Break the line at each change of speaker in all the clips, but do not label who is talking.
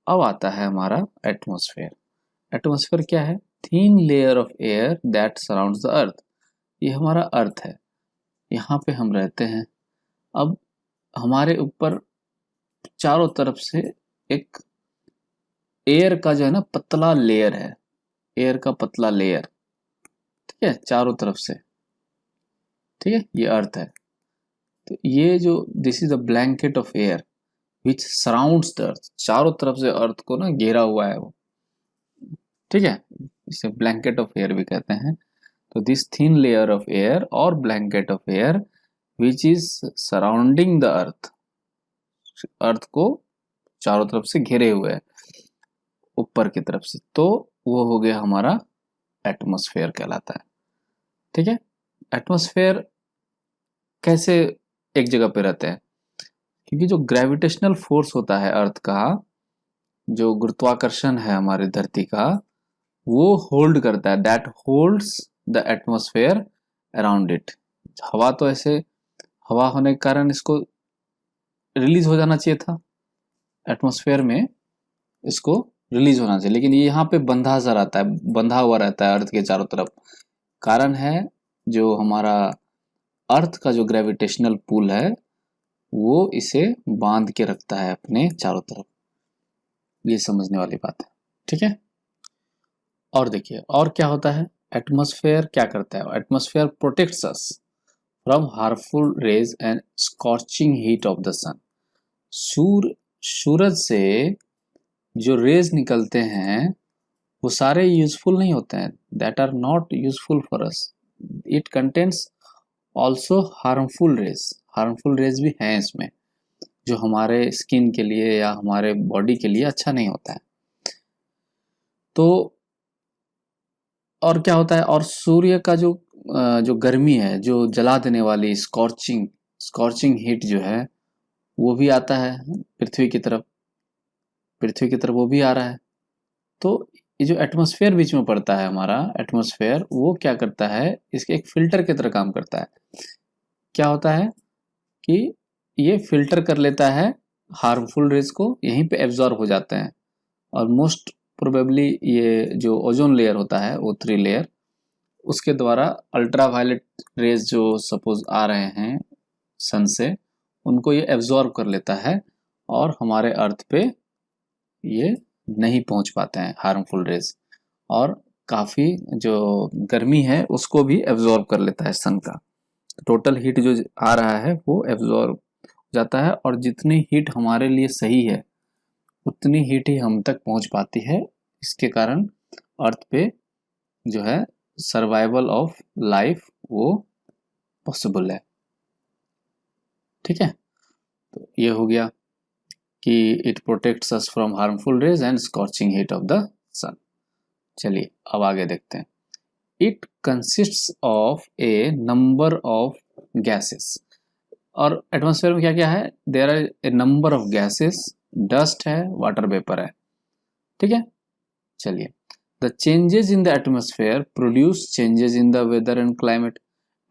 अब आता है हमारा एटमॉस्फेयर। एटमॉस्फेयर क्या है? Thin layer of air that surrounds the earth. ये हमारा अर्थ है, यहाँ पे हम रहते हैं। अब हमारे ऊपर चारों तरफ से एक एयर का जो है ना पतला लेयर है, एयर का पतला लेयर, ठीक है, चारों तरफ से, ठीक है, ये अर्थ है। तो ये जो this is the blanket of air which surrounds the earth, चारों तरफ से अर्थ को ना घेरा हुआ है वो, ठीक है, इसे ब्लैंकेट ऑफ एयर भी कहते हैं। तो this thin layer of air और blanket of air which is surrounding the earth, earth को चारों तरफ से घेरे हुए है ऊपर की तरफ से, तो वो हो गया हमारा एटमॉस्फेयर कहलाता है, ठीक है। एटमॉस्फेयर कैसे एक जगह पे रहते हैं? क्योंकि जो ग्रेविटेशनल फोर्स होता है अर्थ का, जो गुरुत्वाकर्षण है हमारी धरती का, वो होल्ड करता है, that holds the atmosphere around it. हवा तो ऐसे, हवा होने के कारण इसको रिलीज हो जाना चाहिए था एटमॉस्फेयर में, इसको रिलीज होना चाहिए, लेकिन ये यहाँ पे बंधा सा रहता है, बंधा हुआ रहता है अर्थ के चारों तरफ। कारण है जो हमारा अर्थ का जो ग्रेविटेशनल पुल है वो इसे बांध के रखता है अपने चारों तरफ। ये समझने वाली बात है, ठीक है। और देखिए और क्या होता है, एटमॉस्फेयर क्या करता है? Atmosphere protects us from harmful rays and scorching heat of the sun. सूरज से जो रेज निकलते हैं वो सारे यूजफुल नहीं होते हैं, that are not useful for us. It contains also harmful rays, harmful rays भी हैं इसमें, जो हमारे स्किन के लिए या हमारे बॉडी के लिए अच्छा नहीं होता है। तो और क्या होता है, और सूर्य का जो गर्मी है, जो जला देने वाली स्कॉर्चिंग हीट जो है वो भी आता है पृथ्वी की तरफ, पृथ्वी की तरफ वो भी आ रहा है। तो ये जो एटमॉस्फेयर बीच में पड़ता है हमारा एटमॉस्फेयर, वो क्या करता है, इसके एक फिल्टर की तरह काम करता है। क्या होता है कि ये फिल्टर कर लेता है हार्मफुल रेज को, यहीं पे एब्जॉर्ब हो जाते हैं। और मोस्ट प्रोबेबली ये जो ओजोन लेयर होता है, O3 लेयर, उसके द्वारा अल्ट्रावायलेट रेज जो सपोज आ रहे हैं सन से, उनको ये एब्जॉर्ब कर लेता है और हमारे अर्थ पे ये नहीं पहुंच पाते हैं हार्मफुल रेज, और काफ़ी जो गर्मी है उसको भी एब्जॉर्ब कर लेता है सन का। टोटल हीट जो आ रहा है वो एब्जॉर्ब हो जाता है, और जितनी हीट हमारे लिए सही है उतनी हीट ही हम तक पहुंच पाती है। इसके कारण अर्थ पे जो है सर्वाइवल ऑफ लाइफ वो पॉसिबल है, ठीक है। तो ये हो गया कि it protects us from harmful rays and scorching heat of the sun. चलिए अब आगे देखते हैं। It consists of a number of gases. और एटमॉस्फेयर में क्या क्या है, there are a number of gases, dust है, वाटर वेपर है, ठीक है। चलिए, the changes in the atmosphere produce changes in the weather and climate.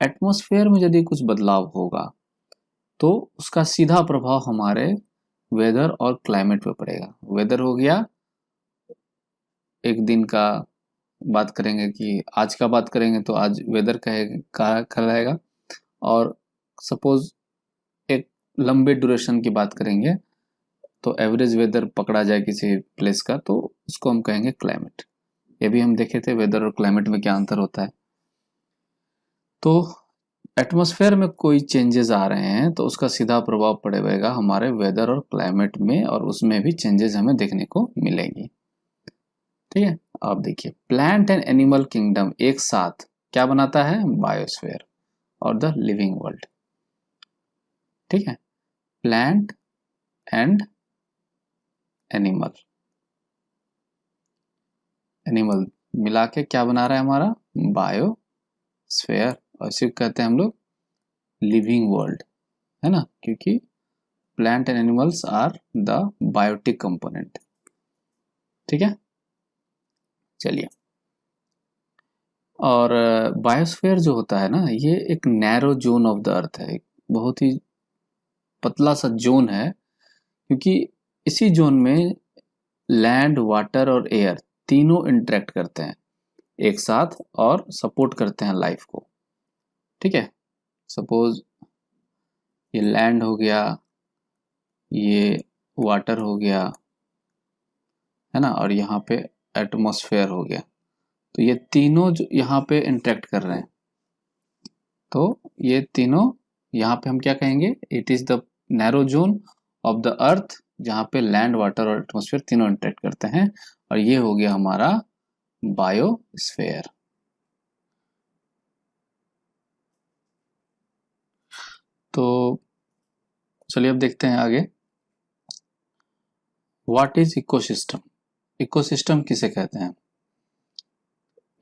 Atmosphere में यदि कुछ बदलाव होगा तो उसका सीधा प्रभाव हमारे वेदर और क्लाइमेट पे पड़ेगा। वेदर हो गया, एक दिन का बात करेंगे कि आज का बात करेंगे तो आज वेदर कहलाएगा, और सपोज एक लंबे ड्यूरेशन की बात करेंगे तो एवरेज वेदर पकड़ा जाए किसी प्लेस का तो उसको हम कहेंगे क्लाइमेट। ये भी हम देखे थे वेदर और क्लाइमेट में क्या अंतर होता है। तो एटमॉस्फेयर में कोई चेंजेस आ रहे हैं तो उसका सीधा प्रभाव पड़ेगा हमारे वेदर और क्लाइमेट में, और उसमें भी चेंजेस हमें देखने को मिलेंगी, ठीक है। अब देखिए, प्लांट एंड एनिमल किंगडम एक साथ क्या बनाता है, बायोस्फीयर और द लिविंग वर्ल्ड, ठीक है। प्लांट एंड एनिमल मिला के क्या बना रहा है हमारा बायोस्फीयर, और इसे कहते हैं हम लोग लिविंग वर्ल्ड, है ना, क्योंकि plant and animals are the biotic component, ठीक है। चलिए, और बायोस्फीयर जो होता है ना, ये एक narrow zone of the earth है, एक बहुत ही पतला सा जोन है, क्योंकि इसी जोन में लैंड, वाटर और एयर तीनों इंटरेक्ट करते हैं एक साथ और सपोर्ट करते हैं लाइफ को। ठीक है, सपोज ये लैंड हो गया, ये वाटर हो गया, है ना, और यहाँ पे एटमॉस्फेयर हो गया। तो ये तीनों जो यहाँ पे इंटरेक्ट कर रहे हैं, तो ये तीनों यहाँ पे हम क्या कहेंगे, it is the narrow zone of the earth, जहाँ पे लैंड, वाटर और एटमॉस्फेयर तीनों इंटरेक्ट करते हैं, और ये हो गया हमारा बायोस्फेयर। तो चलिए अब देखते हैं आगे, व्हाट इज इकोसिस्टम। इकोसिस्टम किसे कहते हैं?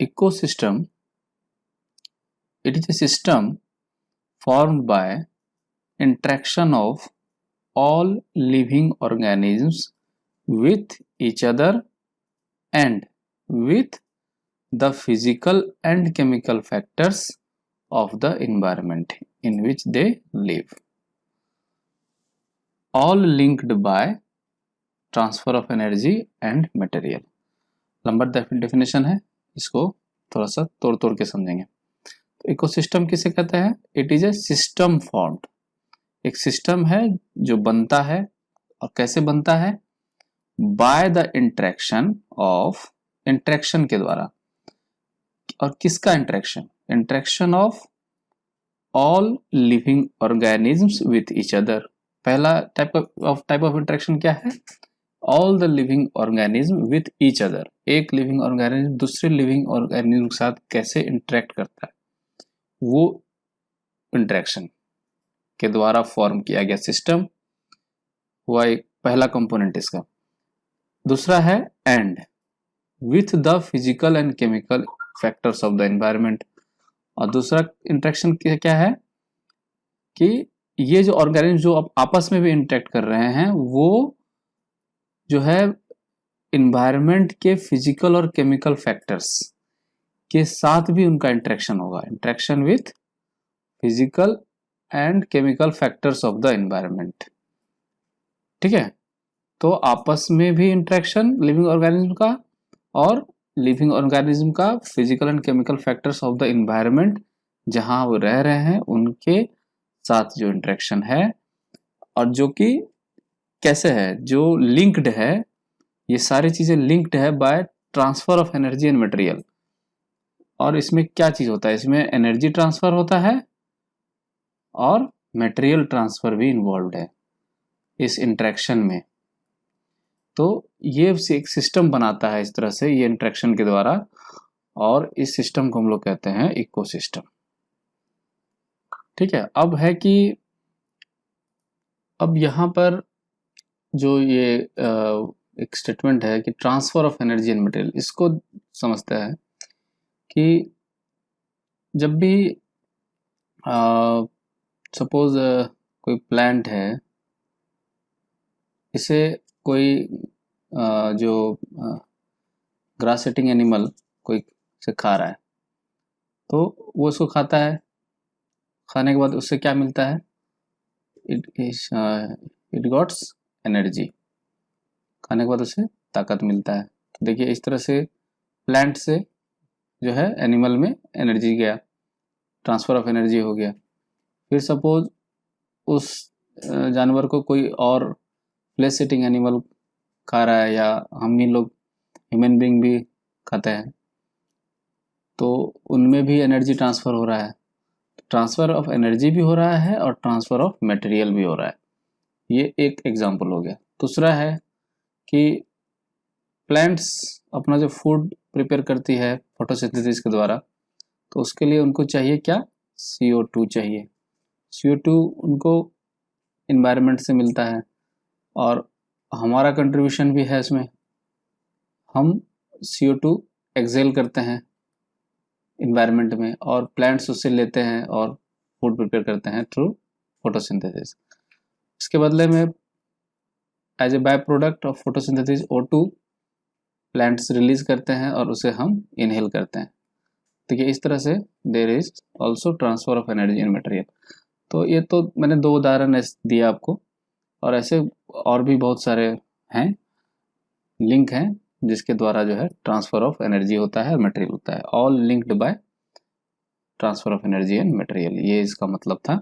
Ecosystem, it is a system formed by interaction of all living organisms with each other and with the physical and chemical factors of the environment in which they live, all linked by transfer of energy and material। लंबा definition है, इसको थोड़ा सा तोड़ तोड़ के समझेंगे। Ecosystem किसे कहते हैं? It is a system formed, एक सिस्टम है जो बनता है, और कैसे बनता है? By the interaction of, interaction के द्वारा, और किसका interaction? Interaction of all living organisms with each other. पहला टाइप ऑफ इंटरेक्शन क्या है? All the living organism with each other, एक लिविंग ऑर्गेनिज्म दूसरे लिविंग ऑर्गेनिज्म के साथ कैसे इंटरेक्ट करता है, वो इंटरेक्शन के द्वारा फॉर्म किया गया सिस्टम हुआ एक पहला कंपोनेंट इसका। दूसरा है and, with the physical and chemical factors of the environment. और दूसरा इंटरेक्शन क्या है कि ये जो ऑर्गेनिज्म जो आपस में भी इंटरेक्ट कर रहे हैं, वो जो है एनवायरनमेंट के फिजिकल और केमिकल फैक्टर्स के साथ भी उनका इंटरेक्शन होगा। Interaction with physical and chemical factors of the environment. ठीक है, तो आपस में भी इंटरेक्शन लिविंग ऑर्गेनिज्म का, और लिविंग ऑर्गेनिज्म का physical and chemical factors of the environment जहां वो रह रहे हैं उनके साथ जो इंटरेक्शन है, और जो कि कैसे है, जो लिंक्ड है, ये सारी चीजें लिंक्ड है by transfer of energy and material. और इसमें क्या चीज होता है? इसमें एनर्जी ट्रांसफर होता है और मटेरियल ट्रांसफर भी इन्वॉल्व है इस इंटरेक्शन में। तो ये एक सिस्टम बनाता है इस तरह से, ये इंटरेक्शन के द्वारा, और इस सिस्टम को हम लोग कहते हैं इकोसिस्टम। ठीक है, अब है कि अब यहाँ पर जो ये एक स्टेटमेंट है कि transfer of energy and material, इसको समझते हैं कि जब भी सपोज कोई प्लांट है, इसे कोई जो ग्रास ईटिंग एनिमल कोई से खा रहा है, तो वो उसको खाता है, खाने के बाद उससे क्या मिलता है? इट गॉट्स एनर्जी, खाने के बाद उसे ताकत मिलता है। तो देखिए इस तरह से प्लांट से जो है एनिमल में एनर्जी गया, ट्रांसफर ऑफ एनर्जी हो गया। फिर सपोज उस जानवर को कोई और फ्लैश ईटिंग एनिमल खा रहा है, या हम ही लोग ह्यूमन बीइंग भी खाते हैं, तो उनमें भी एनर्जी ट्रांसफर हो रहा है। ट्रांसफर ऑफ एनर्जी भी हो रहा है और ट्रांसफर ऑफ मटेरियल भी हो रहा है। ये एक एग्जांपल हो गया। दूसरा है कि प्लांट्स अपना जो फूड प्रिपेयर करती है फोटोसिंथेसिस के द्वारा, तो उसके लिए उनको चाहिए क्या? CO2 चाहिए। CO2 उनको इन्वायरमेंट से मिलता है, और हमारा कंट्रीब्यूशन भी है इसमें। हम CO2 एक्सेल करते हैं इन्वायरमेंट में, और प्लांट्स उससे लेते हैं और फूड प्रिपेयर करते हैं थ्रू फोटोसिंथेसिस। इसके बदले में as a by product of photosynthesis O2 plants release करते हैं और उसे हम इनहेल करते हैं। देखिए इस तरह से there is also transfer of energy in material. तो ये तो मैंने 2 उदाहरण दिया आपको, और ऐसे और भी बहुत सारे हैं लिंक हैं जिसके द्वारा जो है ट्रांसफर ऑफ एनर्जी होता है, मटेरियल होता है। All linked by transfer of energy and material, ये इसका मतलब था।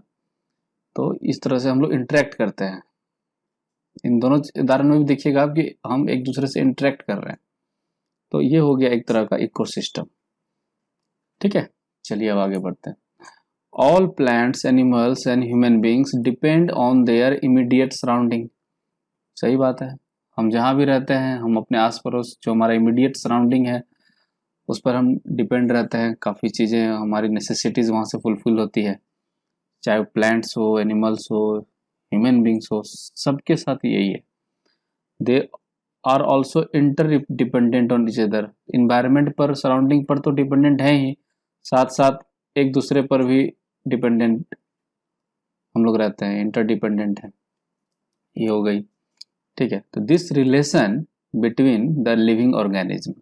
तो इस तरह से हम लोग इंटरेक्ट करते हैं। इन दोनों उदाहरण में भी देखिएगा आप कि हम एक दूसरे से इंटरेक्ट कर रहे हैं। तो ये हो गया एक तरह का इकोसिस्टम। ठीक है, चलिए अब आगे बढ़ते हैं। All plants, animals and human beings depend on their immediate surrounding. सही बात है, हम जहाँ भी रहते हैं, हम अपने आस पड़ोस जो हमारा इमीडिएट सराउंडिंग है उस पर हम डिपेंड रहते हैं। काफ़ी चीज़ें, हमारी नेसेसिटीज़ वहाँ से फुलफिल होती है, चाहे प्लांट्स हो, एनिमल्स हो, ह्यूमन बींग्स हो, सबके साथ यही है। They are also interdependent on each other. Environment पर, सराउंडिंग पर तो डिपेंडेंट है ही, साथ साथ एक दूसरे पर भी डिपेंडेंट हम लोग रहते हैं, इंटर डिपेंडेंट है। ये हो गई। ठीक है, तो this relation between the living organism,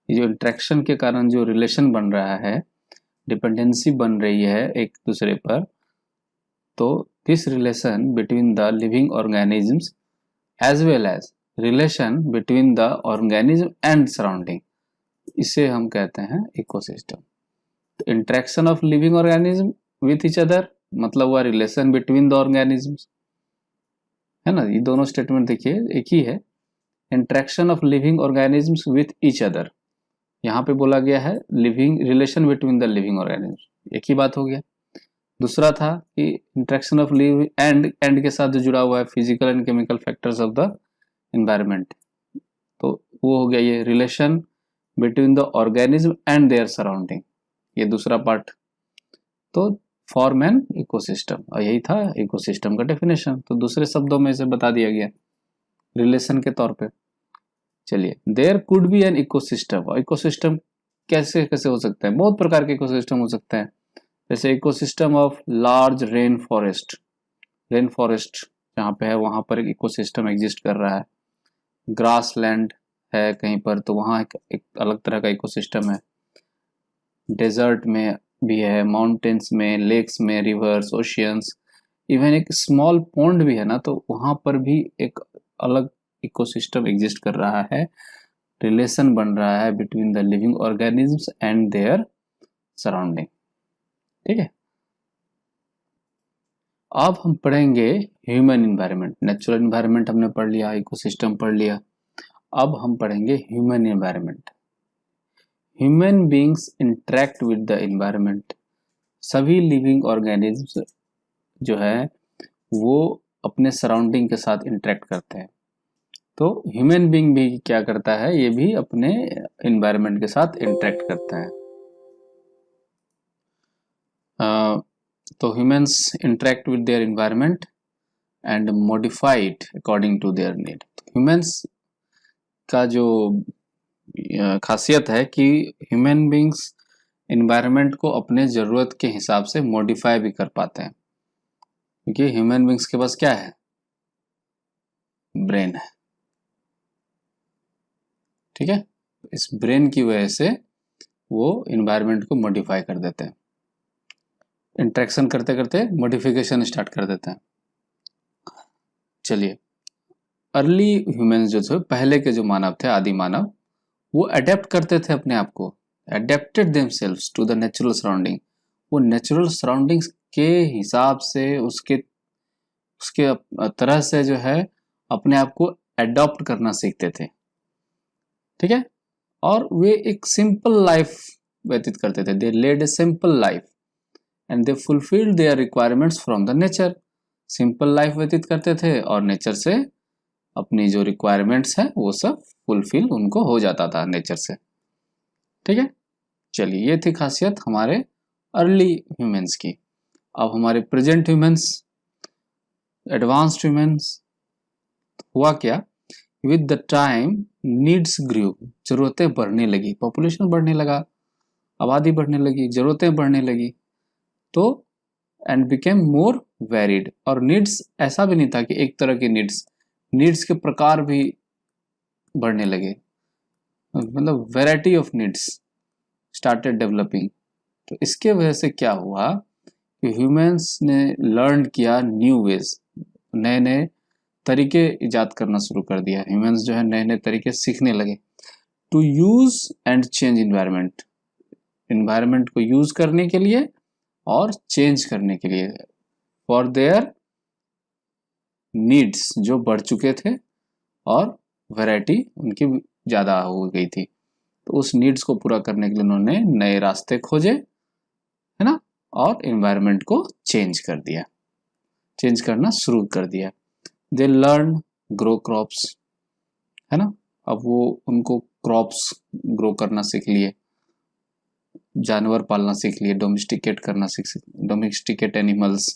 ये जो इंट्रैक्शन के कारण जो रिलेशन बन रहा है, डिपेंडेंसी बन रही है एक दूसरे पर, तो this relation between the living organisms as well as relation between the organism and surrounding, इसे हम कहते हैं इकोसिस्टम। तो interaction of living organism with each other मतलब हुआ रिलेशन बिटवीन द ऑर्गेनिजम्स, है ना। ये दोनों स्टेटमेंट देखिए एक ही है। Interaction of living organisms with each other, यहाँ पे बोला गया है living, relation between the living organisms, एक ही बात हो गया। दूसरा था कि इंट्रैक्शन ऑफ लिव एंड के साथ जो जुड़ा हुआ है physical and chemical factors of the environment, तो वो हो गया ये relation between the organism and their surrounding, ये दूसरा पार्ट। तो फॉर्म एन इकोसिस्टम, और यही था इकोसिस्टम का डेफिनेशन। तो दूसरे शब्दों में इसे बता दिया गया रिलेशन के तौर पे। चलिए, there could be an ecosystem. और इकोसिस्टम कैसे कैसे हो सकते हैं? बहुत प्रकार के इकोसिस्टम हो सकते हैं। जैसे ecosystem of large rain forest, rain forest जहाँ पे है वहाँ पर एक इकोसिस्टम एग्जिस्ट कर रहा है। ग्रास लैंड है कहीं पर, तो वहाँ एक अलग तरह का इकोसिस्टम है। डेजर्ट में भी है, माउंटेन्स में, लेक्स में, रिवर्स, ओशियंस, इवन एक स्मॉल पॉन्ड भी है ना, तो वहाँ पर भी एक अलग इकोसिस्टम एग्जिस्ट कर रहा है। रिलेशन बन रहा है between the living organisms and their surrounding. ठीक है, अब हम पढ़ेंगे ह्यूमन इन्वायरमेंट। नेचुरल इन्वायरमेंट हमने पढ़ लिया, इकोसिस्टम पढ़ लिया, अब हम पढ़ेंगे human environment. Human beings interact with the environment. सभी लिविंग ऑर्गेनिज्म जो है वो अपने सराउंडिंग के साथ इंटरेक्ट करते हैं। तो ह्यूमन बींग भी क्या करता है, ये भी अपने इन्वायरमेंट के साथ इंटरेक्ट करता है। तो humans interact with their environment and modify it according to their need. Humans का जो खासियत है कि ह्यूमन बींग्स इन्वायरमेंट को अपने ज़रूरत के हिसाब से मॉडिफाई भी कर पाते हैं, क्योंकि ह्यूमन बींग्स के पास क्या है, ब्रेन है। ठीक है, इस ब्रेन की वजह से वो इन्वायरमेंट को मॉडिफाई कर देते हैं, इंटरेक्शन करते करते मॉडिफिकेशन स्टार्ट कर देते हैं। चलिए, अर्ली ह्यूमंस जो थे, पहले के जो मानव थे, आदि मानव, वो अडेप्ट करते थे अपने आप को, adapted themselves to the natural surrounding. वो नेचुरल सराउंडिंग्स के हिसाब से, उसके तरह से जो है अपने आप को अडॉप्ट करना सीखते थे। ठीक है, और वे एक सिंपल लाइफ व्यतीत करते थे। They led a simple life and they fulfilled their requirements from the nature. Simple life व्यतीत करते थे और नेचर से अपनी जो रिक्वायरमेंट्स है वो सब फुलफिल उनको हो जाता था नेचर से। ठीक है, चलिए, ये थी खासियत हमारे अर्ली ह्यूमंस की। अब हमारे प्रेजेंट ह्यूमंस, एडवांस्ड ह्यूमंस, हुआ क्या, विद द टाइम नीड्स ग्रू, जरूरतें बढ़ने लगी, पॉपुलेशन बढ़ने लगा, आबादी बढ़ने लगी, जरूरतें बढ़ने लगी, तो एंड बिकेम मोर वेरिड। और नीड्स ऐसा भी नहीं था कि एक तरह की नीड्स के प्रकार भी बढ़ने लगे, मतलब variety of needs started developing. तो इसके वजह से क्या हुआ कि ह्यूमंस ने लर्न किया न्यू वेज, नए नए तरीके इजाद करना शुरू कर दिया। ह्यूमंस जो है नए नए तरीके सीखने लगे। To use and change environment, environment को यूज करने के लिए और चेंज करने के लिए, फॉर देयर नीड्स जो बढ़ चुके थे और वैरायटी उनकी ज़्यादा हो गई थी, तो उस नीड्स को पूरा करने के लिए उन्होंने नए रास्ते खोजे, है ना, और इन्वायरमेंट को चेंज कर दिया, चेंज करना शुरू कर दिया। दे लर्न ग्रो क्रॉप्स, है ना, अब वो उनको क्रॉप्स ग्रो करना सीख लिए, जानवर पालना सीख लिए, डोमेस्टिकेट करना सीख, domesticate animals,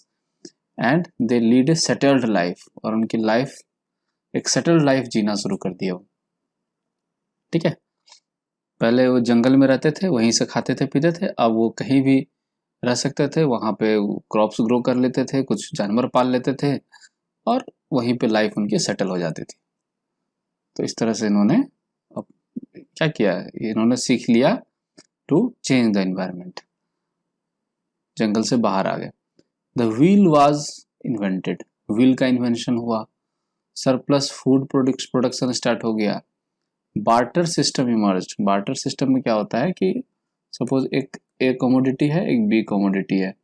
and they lead A settled life, और उनकी लाइफ एक सेटल्ड लाइफ जीना शुरू कर दिया वो। ठीक है, पहले वो जंगल में रहते थे, वहीं से खाते थे पीते थे, अब वो कहीं भी रह सकते थे, वहां पे क्रॉप्स ग्रो कर लेते थे, कुछ जानवर पाल लेते थे और वहीं पे लाइफ उनकी सेटल हो जाती थी। तो इस तरह से इन्होंने अब क्या किया, इन्होंने सीख लिया टू चेंज द एनवायरनमेंट, जंगल से बाहर आ गए। The wheel was invented, wheel का इन्वेंशन हुआ, सरप्लस फूड प्रोडक्शन स्टार्ट हो गया, barter system emerged. Barter system में क्या होता है कि सपोज एक ए कमोडिटी है, एक बी कमोडिटी है,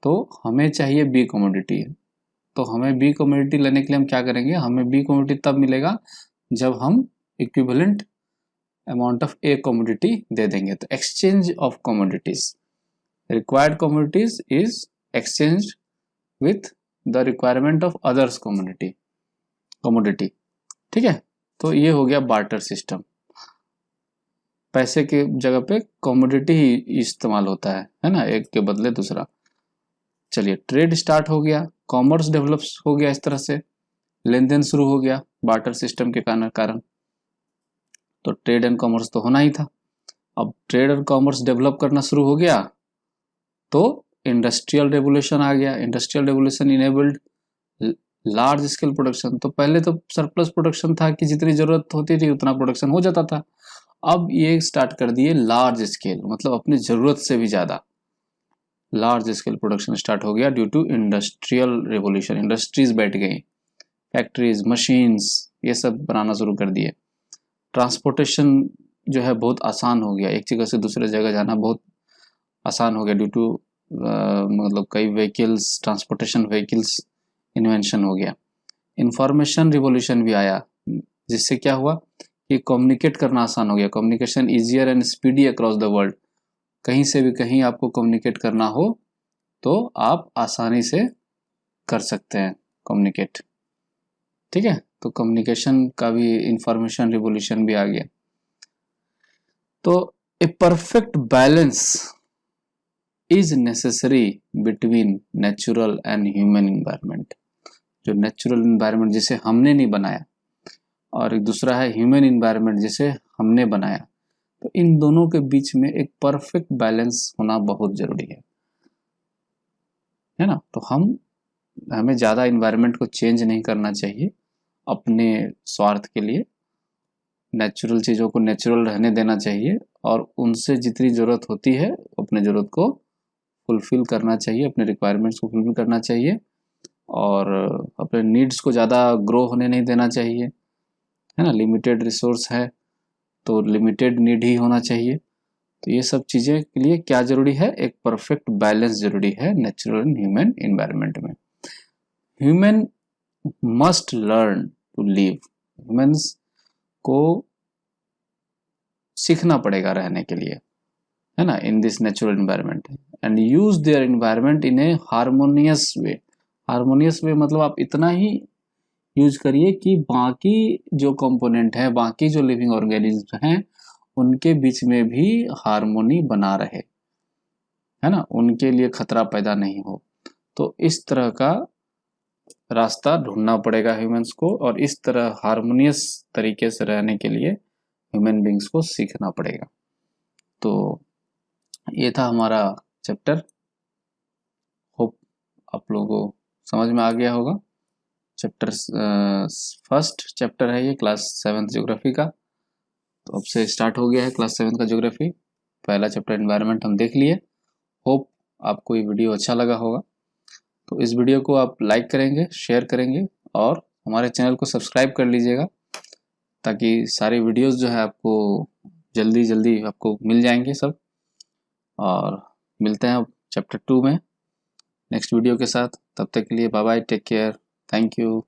तो हमें चाहिए बी कमोडिटी है, तो हमें बी कमोडिटी लेने के लिए हम क्या करेंगे, हमें बी कमोडिटी तब मिलेगा जब हम equivalent amount of a commodity दे देंगे। तो exchange of commodities, required commodities is exchange with the requirement of others commodity. ठीक है, तो ये हो गया बार्टर सिस्टम, पैसे के जगह पे कमोडिटी ही इस्तेमाल होता है ना, एक के बदले दूसरा। चलिए, ट्रेड स्टार्ट हो गया, कॉमर्स डेवलप हो गया, इस तरह से लेन देन शुरू हो गया बार्टर सिस्टम के कारण। तो ट्रेड एंड कॉमर्स तो होना ही था। अब ट्रेड और कॉमर्स डेवलप करना शुरू हो गया तो इंडस्ट्रियल रेवोल्यूशन आ गया। Industrial revolution enabled large scale production. तो पहले तो सरप्लस प्रोडक्शन था कि जितनी जरूरत होती थी उतना प्रोडक्शन हो जाता था, अब ये स्टार्ट कर दिए लार्ज स्केल, मतलब अपनी जरूरत से भी ज्यादा लार्ज स्केल प्रोडक्शन स्टार्ट हो गया due to industrial revolution. Industries बैठ गई, फैक्ट्रीज, मशीन्स, ये सब बनाना शुरू कर दिए। ट्रांसपोर्टेशन जो है बहुत आसान हो गया, एक जगह से दूसरे जगह जाना बहुत आसान हो गया ड्यू टू मतलब कई व्हीकल्स, ट्रांसपोर्टेशन व्हीकल्स इन्वेंशन हो गया। इंफॉर्मेशन रिवोल्यूशन भी आया, जिससे क्या हुआ कि कम्युनिकेट करना आसान हो गया। Communication easier and speedy across the world, कहीं से भी कहीं आपको कम्युनिकेट करना हो तो आप आसानी से कर सकते हैं कम्युनिकेट। ठीक है, तो कम्युनिकेशन का भी, इंफॉर्मेशन रिवोल्यूशन भी आ गया। तो a perfect balance is necessary between natural and human environment. जो नेचुरल इन्वायरमेंट जिसे हमने नहीं बनाया और एक दूसरा है ह्यूमन इन्वायरमेंट जिसे हमने बनाया, तो इन दोनों के बीच में एक परफेक्ट बैलेंस होना बहुत जरूरी है ना। तो हमें ज़्यादा इन्वायरमेंट को चेंज नहीं करना चाहिए अपने स्वार्थ के लिए, नेचुरल चीज़ों को नेचुरल रहने देना चाहिए और उनसे जितनी ज़रूरत होती है अपने ज़रूरत को फुलफिल करना चाहिए, अपने रिक्वायरमेंट्स को फुलफिल करना चाहिए और अपने नीड्स को ज़्यादा ग्रो होने नहीं देना चाहिए, है ना। लिमिटेड रिसोर्स है तो लिमिटेड नीड ही होना चाहिए। तो ये सब चीज़ें के लिए क्या ज़रूरी है, एक परफेक्ट बैलेंस ज़रूरी है नेचुरल एंड ह्यूमन इन्वायरमेंट में। Human must learn to live, humans को सीखना पड़ेगा रहने के लिए, है ना, in this natural environment, and use their environment in a harmonious way. Harmonious way मतलब आप इतना ही यूज करिए कि बाकी जो कंपोनेंट है, बाकी जो लिविंग ऑर्गेनिज्म हैं, उनके बीच में भी हार्मोनी बना रहे, है ना, उनके लिए खतरा पैदा नहीं हो। तो इस तरह का रास्ता ढूंढना पड़ेगा ह्यूमंस को, और इस तरह हार्मोनियस तरीके से रहने के लिए ह्यूमन बींग्स को सीखना पड़ेगा। तो ये था हमारा चैप्टर, होप आप लोगों को समझ में आ गया होगा। चैप्टर फर्स्ट चैप्टर है ये क्लास 7th ज्योग्राफी का, तो अब से स्टार्ट हो गया है क्लास 7 का ज्योग्राफी। पहला चैप्टर एनवायरनमेंट हम देख लिए। होप आपको ये वीडियो अच्छा लगा होगा। तो इस वीडियो को आप लाइक करेंगे, शेयर करेंगे और हमारे चैनल को सब्सक्राइब कर लीजिएगा, ताकि सारे वीडियोस जो है आपको जल्दी जल्दी आपको मिल जाएंगे सब। और मिलते हैं चैप्टर 2 में नेक्स्ट वीडियो के साथ। तब तक के लिए bye bye, take care, thank you.